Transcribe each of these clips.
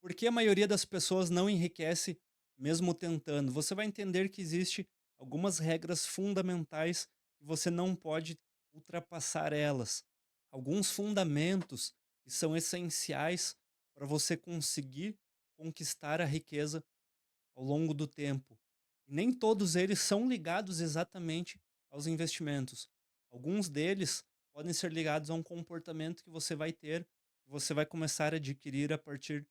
Por que a maioria das pessoas não enriquece mesmo tentando? Você vai entender que existe algumas regras fundamentais que você não pode ultrapassar elas. Alguns fundamentos que são essenciais para você conseguir conquistar a riqueza ao longo do tempo. E nem todos eles são ligados exatamente aos investimentos. Alguns deles podem ser ligados a um comportamento que você vai ter, que você vai começar a adquirir a partir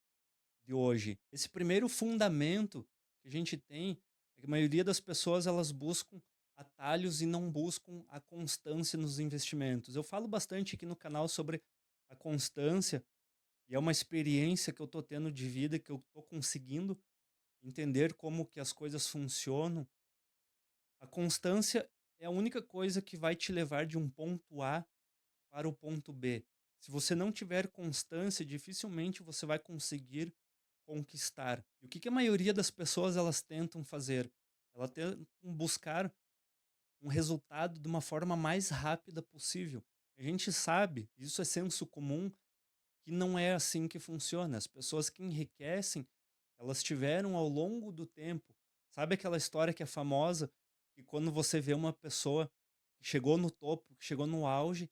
de hoje. Esse primeiro fundamento que a gente tem é que a maioria das pessoas elas buscam atalhos e não buscam a constância nos investimentos. Eu falo bastante aqui no canal sobre a constância e é uma experiência que eu estou tendo de vida que eu estou conseguindo entender como que as coisas funcionam. A constância é a única coisa que vai te levar de um ponto A para o ponto B. Se você não tiver constância, dificilmente você vai conseguir conquistar. E o que que a maioria das pessoas elas tentam fazer? Elas tentam buscar um resultado de uma forma mais rápida possível. A gente sabe, isso é senso comum, que não é assim que funciona. As pessoas que enriquecem, elas tiveram ao longo do tempo. Sabe aquela história que é famosa, que quando você vê uma pessoa que chegou no topo, que chegou no auge,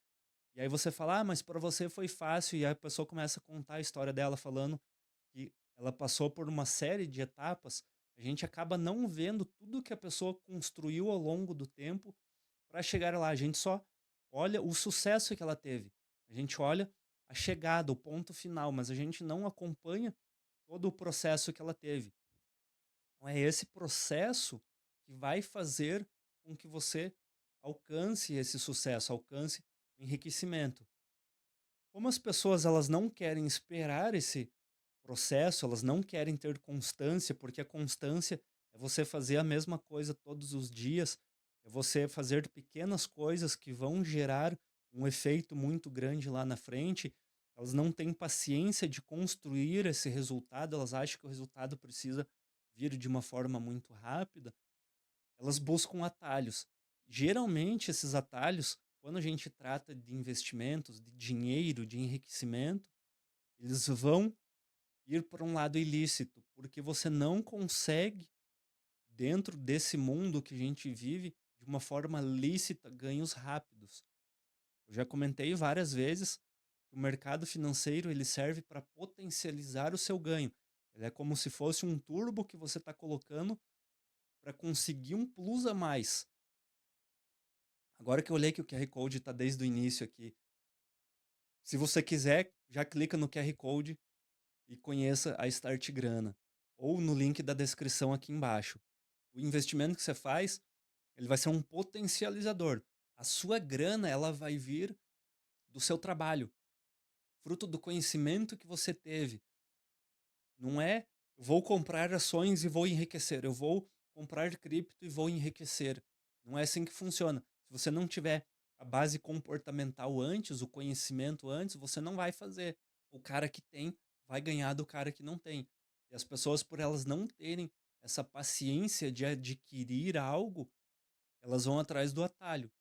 e aí você fala: "Ah, mas para você foi fácil", e aí a pessoa começa a contar a história dela falando que ela passou por uma série de etapas, a gente acaba não vendo tudo que a pessoa construiu ao longo do tempo para chegar lá. A gente só olha o sucesso que ela teve. A gente olha a chegada, o ponto final, mas a gente não acompanha todo o processo que ela teve. Então é esse processo que vai fazer com que você alcance esse sucesso, alcance o enriquecimento. Como as pessoas elas não querem esperar esse processo, elas não querem ter constância, porque a constância é você fazer a mesma coisa todos os dias, é você fazer pequenas coisas que vão gerar um efeito muito grande lá na frente. Elas não têm paciência de construir esse resultado, elas acham que o resultado precisa vir de uma forma muito rápida, elas buscam atalhos. Geralmente, esses atalhos, quando a gente trata de investimentos, de dinheiro, de enriquecimento, eles vão ir para um lado ilícito, porque você não consegue, dentro desse mundo que a gente vive, de uma forma lícita, ganhos rápidos. Eu já comentei várias vezes que o mercado financeiro ele serve para potencializar o seu ganho. Ele é como se fosse um turbo que você está colocando para conseguir um plus a mais. Agora que eu olhei que o QR Code está desde o início aqui, se você quiser, já clica no QR Code e conheça a Start Grana, ou no link da descrição aqui embaixo. O investimento que você faz, ele vai ser um potencializador. A sua grana, ela vai vir do seu trabalho, fruto do conhecimento que você teve. Não é, vou comprar ações e vou enriquecer, eu vou comprar cripto e vou enriquecer. Não é assim que funciona. Se você não tiver a base comportamental antes, o conhecimento antes, você não vai fazer. O cara que tem vai ganhar do cara que não tem. E as pessoas, por elas não terem essa paciência de adquirir algo, elas vão atrás do atalho.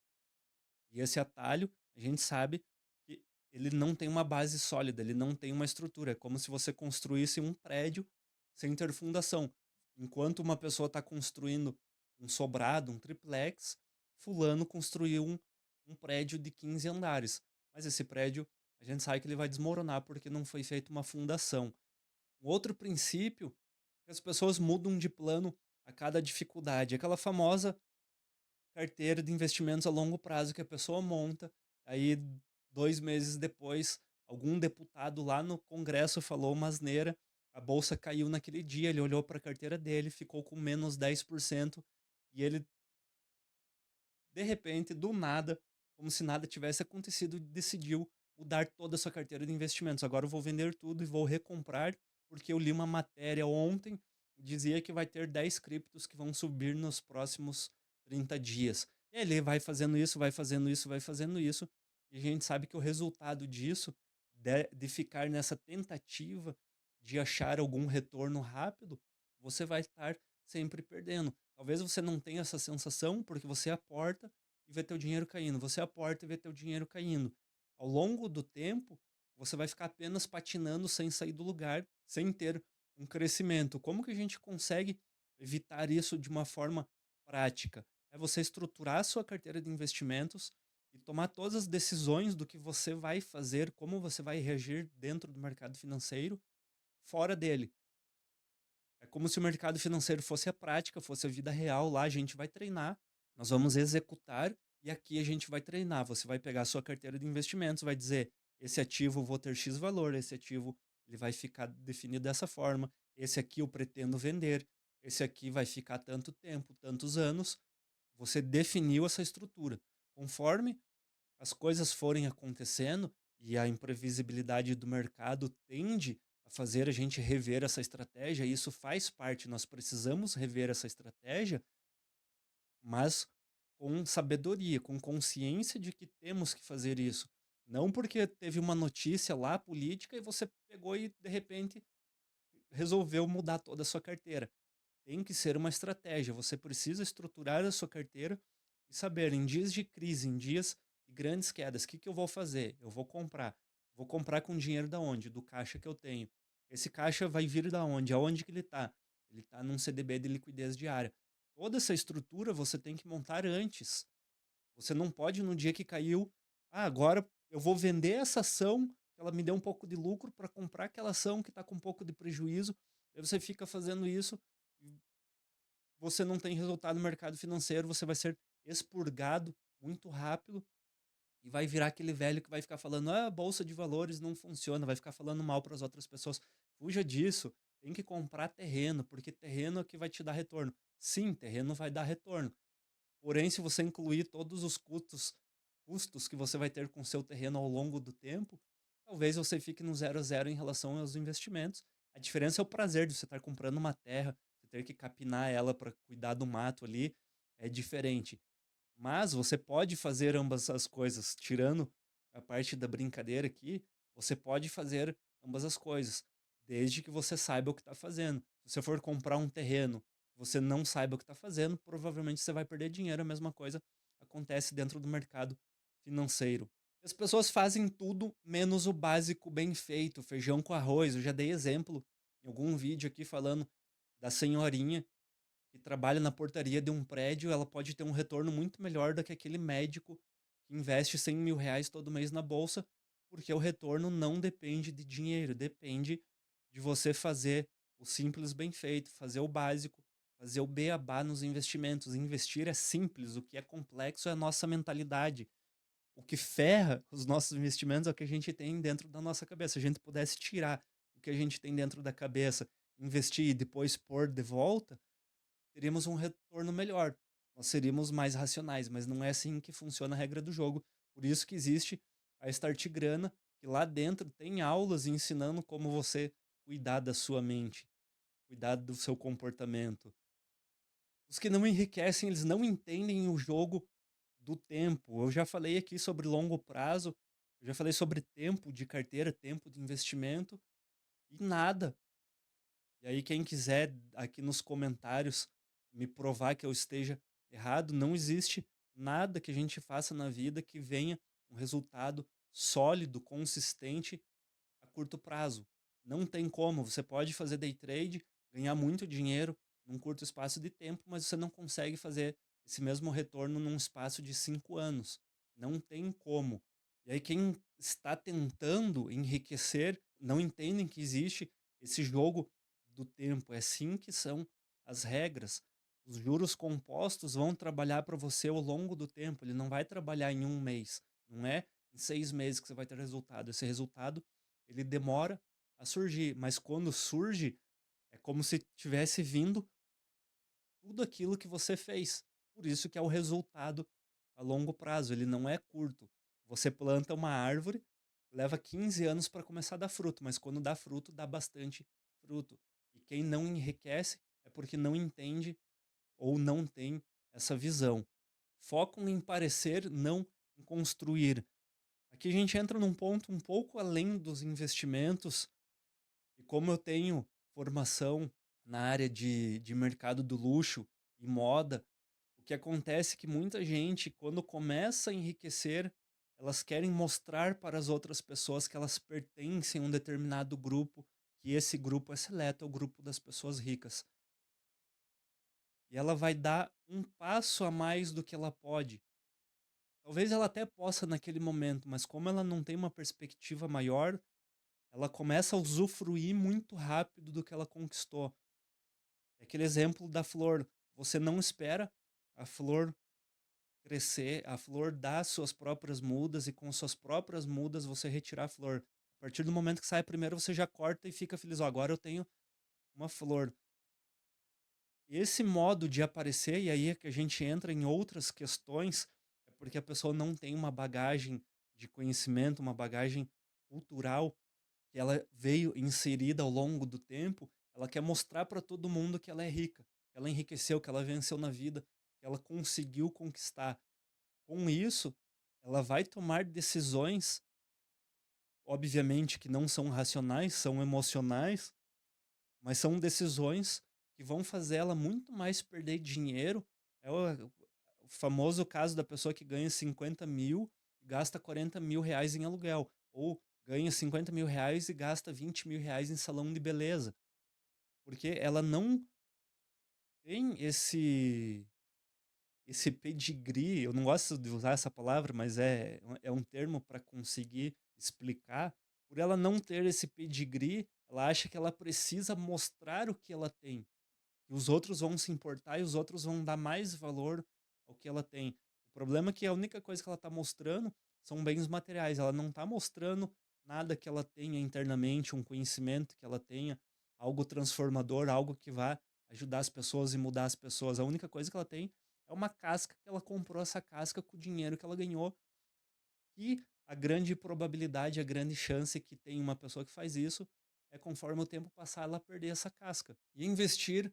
E esse atalho, a gente sabe que ele não tem uma base sólida, ele não tem uma estrutura. É como se você construísse um prédio sem ter fundação. Enquanto uma pessoa está construindo um sobrado, um triplex, fulano construiu um prédio de 15 andares. Mas esse prédio, a gente sabe que ele vai desmoronar porque não foi feita uma fundação. Um outro princípio é que as pessoas mudam de plano a cada dificuldade. Aquela famosa carteira de investimentos a longo prazo que a pessoa monta, aí 2 meses depois, algum deputado lá no congresso falou uma asneira, a bolsa caiu naquele dia, ele olhou para a carteira dele, ficou com menos 10% e ele, de repente, do nada, como se nada tivesse acontecido, decidiu mudar toda a sua carteira de investimentos. Agora eu vou vender tudo e vou recomprar, porque eu li uma matéria ontem, dizia que vai ter 10 criptos que vão subir nos próximos 30 dias. E ele vai fazendo isso, vai fazendo isso, vai fazendo isso, e a gente sabe que o resultado disso, de ficar nessa tentativa de achar algum retorno rápido, você vai estar sempre perdendo. Talvez você não tenha essa sensação porque você aporta e vê teu dinheiro caindo, você aporta e vê teu dinheiro caindo. Ao longo do tempo, você vai ficar apenas patinando sem sair do lugar, sem ter um crescimento. Como que a gente consegue evitar isso de uma forma prática? É você estruturar a sua carteira de investimentos e tomar todas as decisões do que você vai fazer, como você vai reagir dentro do mercado financeiro, fora dele. É como se o mercado financeiro fosse a prática, fosse a vida real. Lá a gente vai treinar, nós vamos executar e aqui a gente vai treinar. Você vai pegar a sua carteira de investimentos, vai dizer: esse ativo eu vou ter X valor, esse ativo ele vai ficar definido dessa forma, esse aqui eu pretendo vender, esse aqui vai ficar tanto tempo, tantos anos. Você definiu essa estrutura. Conforme as coisas forem acontecendo e a imprevisibilidade do mercado tende a fazer a gente rever essa estratégia, e isso faz parte, nós precisamos rever essa estratégia, mas com sabedoria, com consciência de que temos que fazer isso. Não porque teve uma notícia lá política e você pegou e de repente resolveu mudar toda a sua carteira. Tem que ser uma estratégia. Você precisa estruturar a sua carteira e saber, em dias de crise, em dias de grandes quedas, o que que eu vou fazer? Eu vou comprar. Vou comprar com dinheiro da onde? Do caixa que eu tenho. Esse caixa vai vir da onde? Aonde que ele está? Ele está num CDB de liquidez diária. Toda essa estrutura você tem que montar antes. Você não pode, no dia que caiu, agora eu vou vender essa ação, que ela me deu um pouco de lucro, para comprar aquela ação que está com um pouco de prejuízo. Aí você fica fazendo isso, você não tem resultado no mercado financeiro, você vai ser expurgado muito rápido e vai virar aquele velho que vai ficar falando: ah, a bolsa de valores não funciona, vai ficar falando mal para as outras pessoas. Fuja disso, tem que comprar terreno, porque terreno é que vai te dar retorno. Sim, terreno vai dar retorno. Porém, se você incluir todos os custos que você vai ter com seu terreno ao longo do tempo, talvez você fique no zero a zero em relação aos investimentos. A diferença é o prazer de você estar comprando uma terra, você ter que capinar ela para cuidar do mato ali, é diferente. Mas você pode fazer ambas as coisas, tirando a parte da brincadeira aqui, você pode fazer ambas as coisas, desde que você saiba o que está fazendo. Se você for comprar um terreno, você não saiba o que está fazendo, provavelmente você vai perder dinheiro. A mesma coisa acontece dentro do mercado financeiro. As pessoas fazem tudo menos o básico bem feito, feijão com arroz. Eu já dei exemplo em algum vídeo aqui falando da senhorinha que trabalha na portaria de um prédio, ela pode ter um retorno muito melhor do que aquele médico que investe 100 mil reais todo mês na bolsa, porque o retorno não depende de dinheiro, depende de você fazer o simples bem feito, fazer o básico, fazer o beabá nos investimentos. Investir é simples, o que é complexo é a nossa mentalidade. O que ferra os nossos investimentos é o que a gente tem dentro da nossa cabeça. Se a gente pudesse tirar o que a gente tem dentro da cabeça, investir e depois pôr de volta, teríamos um retorno melhor. Nós seríamos mais racionais, mas não é assim que funciona a regra do jogo. Por isso que existe a Start Grana, que lá dentro tem aulas ensinando como você cuidar da sua mente, cuidar do seu comportamento. Os que não enriquecem, eles não entendem o jogo do tempo. Eu já falei aqui sobre longo prazo, eu já falei sobre tempo de carteira, tempo de investimento e nada. E aí, quem quiser aqui nos comentários me provar que eu esteja errado, não existe nada que a gente faça na vida que venha um resultado sólido, consistente a curto prazo. Não tem como. Você pode fazer day trade, ganhar muito dinheiro num curto espaço de tempo, mas você não consegue fazer esse mesmo retorno num espaço de 5 anos. Não tem como. E aí, quem está tentando enriquecer, não entendem que existe esse jogo do tempo. É assim que são as regras. Os juros compostos vão trabalhar para você ao longo do tempo. Ele não vai trabalhar em um mês. Não é em 6 meses que você vai ter resultado. Esse resultado ele demora a surgir, mas quando surge, é como se tivesse vindo tudo aquilo que você fez. Por isso que é o resultado a longo prazo, ele não é curto. Você planta uma árvore, leva 15 anos para começar a dar fruto, mas quando dá fruto, dá bastante fruto. E quem não enriquece é porque não entende ou não tem essa visão. Focam em parecer, não em construir. Aqui a gente entra num ponto um pouco além dos investimentos, e como eu tenho formação na área de mercado do luxo e moda, o que acontece é que muita gente, quando começa a enriquecer, elas querem mostrar para as outras pessoas que elas pertencem a um determinado grupo, que esse grupo é seleto, é o grupo das pessoas ricas. E ela vai dar um passo a mais do que ela pode. Talvez ela até possa naquele momento, mas como ela não tem uma perspectiva maior, ela começa a usufruir muito rápido do que ela conquistou. É aquele exemplo da flor. Você não espera a flor crescer, a flor dar suas próprias mudas e com suas próprias mudas você retirar a flor. A partir do momento que sai a primeira, você já corta e fica feliz. Ó, agora eu tenho uma flor. Esse modo de aparecer, e aí é que a gente entra em outras questões, é porque a pessoa não tem uma bagagem de conhecimento, uma bagagem cultural que ela veio inserida ao longo do tempo. Ela quer mostrar para todo mundo que ela é rica, que ela enriqueceu, que ela venceu na vida, que ela conseguiu conquistar. Com isso, ela vai tomar decisões, obviamente que não são racionais, são emocionais, mas são decisões que vão fazer ela muito mais perder dinheiro. É o famoso caso da pessoa que ganha 50.000 e gasta 40 mil reais em aluguel. Ou ganha 50 mil reais e gasta 20 mil reais em salão de beleza. Porque ela não tem esse pedigree. Eu não gosto de usar essa palavra, mas é um termo para conseguir explicar. Por ela não ter esse pedigree, ela acha que ela precisa mostrar o que ela tem, que os outros vão se importar e os outros vão dar mais valor ao que ela tem. O problema é que a única coisa que ela está mostrando são bens materiais. Ela não está mostrando nada que ela tenha internamente, um conhecimento que ela tenha, algo transformador, algo que vá ajudar as pessoas e mudar as pessoas. A única coisa que ela tem é uma casca que ela comprou essa casca com o dinheiro que ela ganhou. E a grande probabilidade, a grande chance que tem uma pessoa que faz isso é conforme o tempo passar ela perder essa casca. E investir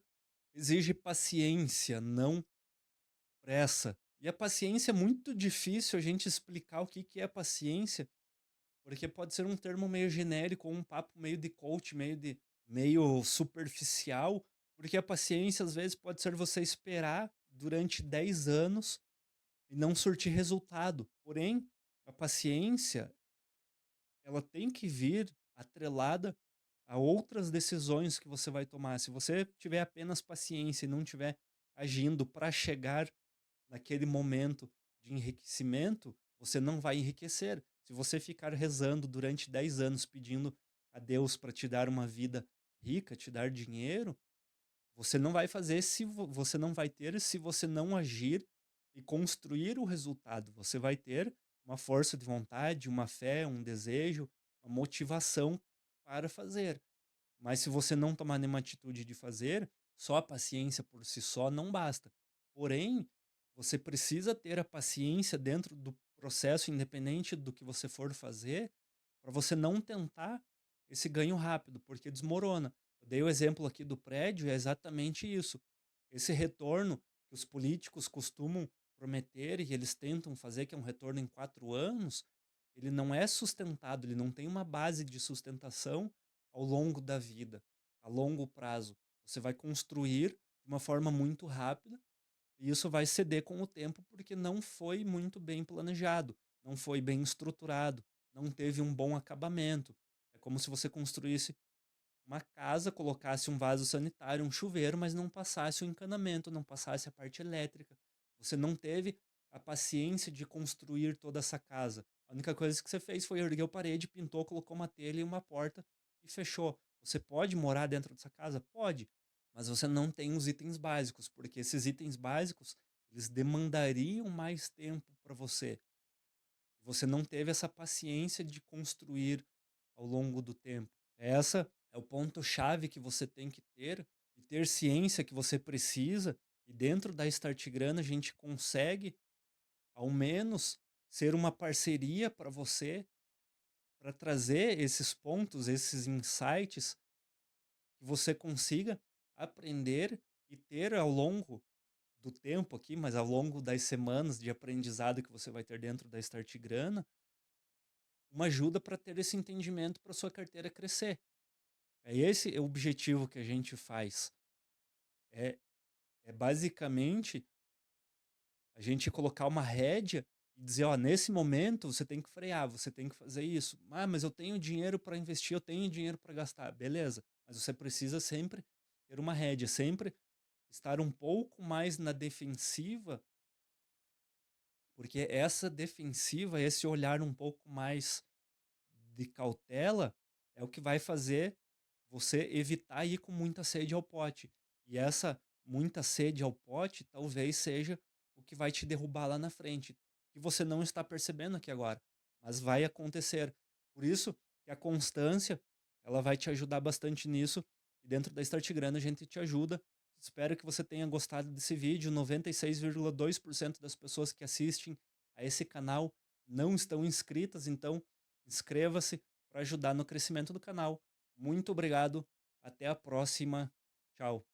exige paciência, não pressa. E a paciência é muito difícil a gente explicar o que que é paciência, porque pode ser um termo meio genérico ou um papo meio de coach, meio superficial, porque a paciência às vezes pode ser você esperar durante 10 anos e não surtir resultado. Porém, a paciência, ela tem que vir atrelada a outras decisões que você vai tomar. Se você tiver apenas paciência e não tiver agindo para chegar naquele momento de enriquecimento, você não vai enriquecer. Se você ficar rezando durante 10 anos pedindo a Deus para te dar uma vida rica, te dar dinheiro, você não vai fazer se você não vai ter se você não agir e construir o resultado. Você vai ter uma força de vontade, uma fé, um desejo, uma motivação para fazer. Mas se você não tomar nenhuma atitude de fazer, só a paciência por si só não basta. Porém, você precisa ter a paciência dentro do processo, independente do que você for fazer, para você não tentar esse ganho rápido, porque desmorona. Eu dei o exemplo aqui do prédio, é exatamente isso. Esse retorno que os políticos costumam prometer e eles tentam fazer, que é um retorno em 4 anos, ele não é sustentado, ele não tem uma base de sustentação ao longo da vida, a longo prazo. Você vai construir de uma forma muito rápida e isso vai ceder com o tempo porque não foi muito bem planejado, não foi bem estruturado, não teve um bom acabamento. É como se você construísse uma casa, colocasse um vaso sanitário, um chuveiro, mas não passasse o encanamento, não passasse a parte elétrica. Você não teve a paciência de construir toda essa casa. A única coisa que você fez foi erguer a parede, pintou, colocou uma telha e uma porta e fechou. Você pode morar dentro dessa casa? Pode, mas você não tem os itens básicos, porque esses itens básicos, eles demandariam mais tempo para você. Você não teve essa paciência de construir ao longo do tempo. Essa é o ponto-chave que você tem que ter e ter ciência que você precisa. E dentro da Start Grana a gente consegue, ao menos, ser uma parceria para você, para trazer esses pontos, esses insights, que você consiga aprender e ter ao longo do tempo aqui, mas ao longo das semanas de aprendizado que você vai ter dentro da Start Grana, uma ajuda para ter esse entendimento para sua carteira crescer. É esse o objetivo que a gente faz. É, é basicamente a gente colocar uma rédea e e dizer: "Ó, nesse momento você tem que frear, você tem que fazer isso". "Ah, mas eu tenho dinheiro para investir, eu tenho dinheiro para gastar". Beleza, mas você precisa sempre ter uma rédea, sempre estar um pouco mais na defensiva, porque essa defensiva, esse olhar um pouco mais de cautela, é o que vai fazer você evitar ir com muita sede ao pote. E essa muita sede ao pote talvez seja o que vai te derrubar lá na frente, que você não está percebendo aqui agora, mas vai acontecer. Por isso que a constância, ela vai te ajudar bastante nisso, e dentro da Start Grana a gente te ajuda. Espero que você tenha gostado desse vídeo. 96,2% das pessoas que assistem a esse canal não estão inscritas, então inscreva-se para ajudar no crescimento do canal. Muito obrigado, até a próxima. Tchau.